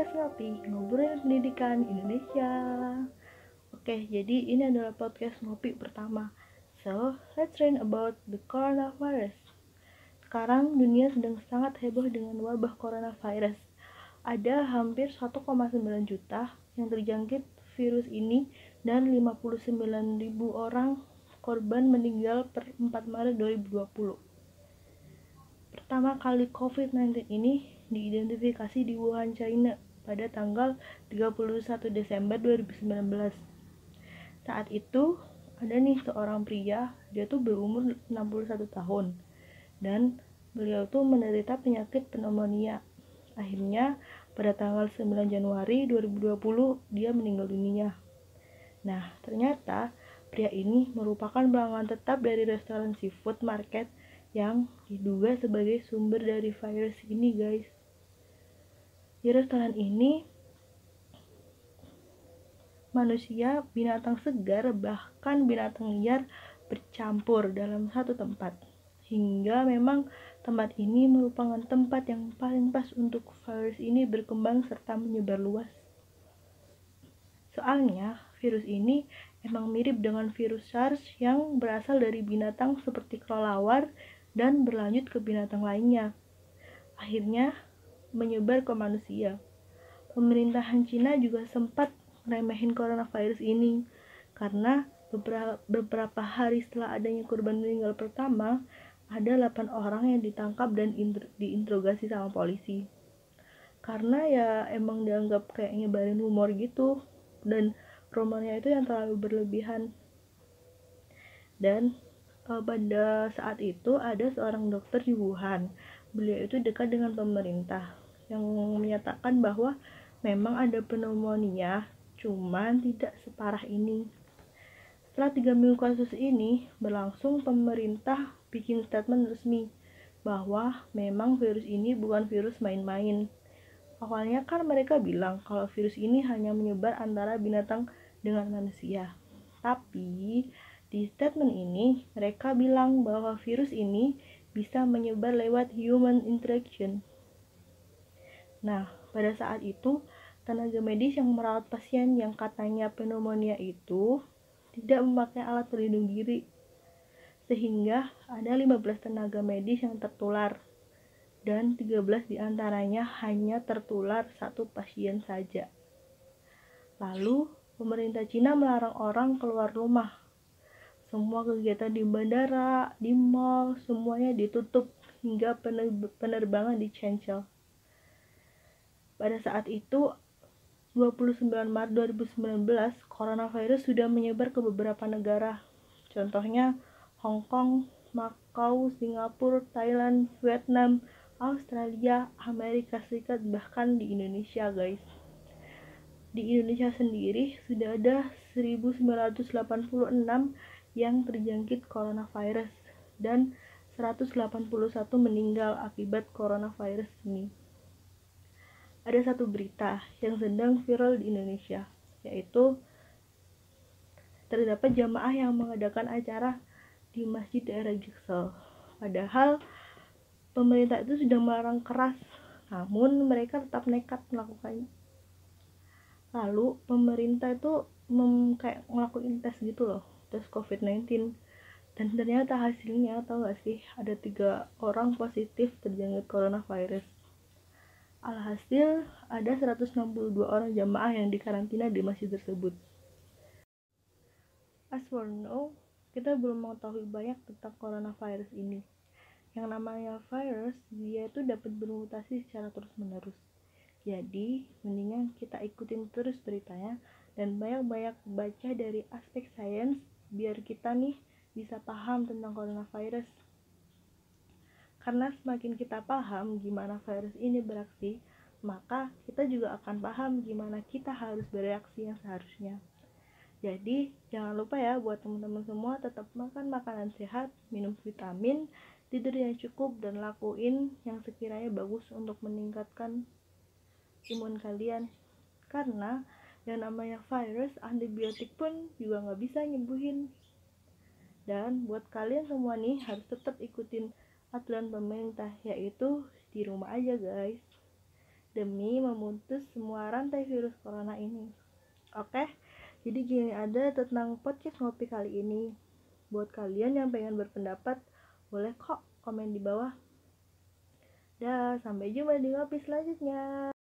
podcast Ngopi, ngobrolin pendidikan Indonesia. Oke, jadi ini adalah podcast Ngopi pertama. So, let's learn about the coronavirus. Sekarang dunia sedang sangat heboh dengan wabah coronavirus. Ada hampir 1,9 juta yang terjangkit virus ini dan 59.000 orang korban meninggal per 4 Maret 2020. Pertama kali COVID-19 ini diidentifikasi di Wuhan, China pada tanggal 31 Desember 2019. Saat itu ada nih seorang pria, dia tuh berumur 61 tahun dan beliau tuh menderita penyakit pneumonia. Akhirnya pada tanggal 9 Januari 2020 dia meninggal dunia. Nah, ternyata pria ini merupakan pelanggan tetap dari restoran seafood market yang diduga sebagai sumber dari virus ini, guys. Di restoran ini, manusia, binatang segar, bahkan binatang liar bercampur dalam satu tempat. Hingga memang tempat ini merupakan tempat yang paling pas untuk virus ini berkembang serta menyebar luas. Soalnya, virus ini emang mirip dengan virus SARS yang berasal dari binatang seperti kelelawar dan berlanjut ke binatang lainnya. Akhirnya, menyebar ke manusia. Pemerintahan Cina juga sempat meremehin coronavirus ini karena beberapa hari setelah adanya korban meninggal pertama, ada 8 orang yang ditangkap dan diinterogasi sama polisi. Karena ya emang dianggap kayak nyebarin humor gitu, dan rumornya itu yang terlalu berlebihan. Dan pada saat itu ada seorang dokter di Wuhan. Beliau itu dekat dengan pemerintah yang menyatakan bahwa memang ada pneumonia, cuman tidak separah ini. Setelah 3 minggu kasus ini berlangsung, pemerintah bikin statement resmi bahwa memang virus ini bukan virus main-main. Awalnya kan mereka bilang kalau virus ini hanya menyebar antara binatang dengan manusia. Tapi di statement ini mereka bilang bahwa virus ini bisa menyebar lewat human interaction. Nah, pada saat itu tenaga medis yang merawat pasien yang katanya pneumonia itu tidak memakai alat pelindung diri, sehingga ada 15 tenaga medis yang tertular dan 13 diantaranya hanya tertular satu pasien saja. Lalu pemerintah Cina melarang orang keluar rumah. Semua kegiatan di bandara, di mall, semuanya ditutup hingga penerbangan di-cancel. Pada saat itu, 29 Maret 2019, coronavirus sudah menyebar ke beberapa negara. Contohnya Hong Kong, Macau, Singapura, Thailand, Vietnam, Australia, Amerika Serikat, bahkan di Indonesia, guys. Di Indonesia sendiri sudah ada 1986 yang terjangkit coronavirus dan 181 meninggal akibat coronavirus ini. Ada satu berita yang sedang viral di Indonesia, yaitu terdapat jamaah yang mengadakan acara di masjid daerah Jaksel. Padahal pemerintah itu sudah melarang keras, namun mereka tetap nekat melakukannya. Lalu pemerintah itu kayak ngelakuin tes gitu loh, tes COVID-19, dan ternyata hasilnya, tahu gak sih, ada 3 orang positif terjangkit coronavirus. Alhasil ada 162 orang jamaah yang dikarantina di masjid tersebut. As for now, kita belum mengetahui banyak tentang coronavirus ini. Yang namanya virus, dia itu dapat bermutasi secara terus-menerus. Jadi, mendingan kita ikutin terus beritanya dan banyak-banyak baca dari aspek sains biar kita nih bisa paham tentang coronavirus. Karena semakin kita paham gimana virus ini beraksi, maka kita juga akan paham gimana kita harus bereaksi yang seharusnya. Jadi, jangan lupa ya buat teman-teman semua tetap makan makanan sehat, minum vitamin, tidur yang cukup, dan lakuin yang sekiranya bagus untuk meningkatkan imun kalian. Karena yang namanya virus, antibiotik pun juga gak bisa nyembuhin. Dan buat kalian semua nih harus tetap ikutin aturan pemerintah, yaitu di rumah aja, guys. demi memutus semua rantai virus corona ini. Oke, jadi gini ada tentang podcast ngopi kali ini. Buat kalian yang pengen berpendapat, boleh kok komen di bawah. Dah, sampai jumpa di ngopi selanjutnya.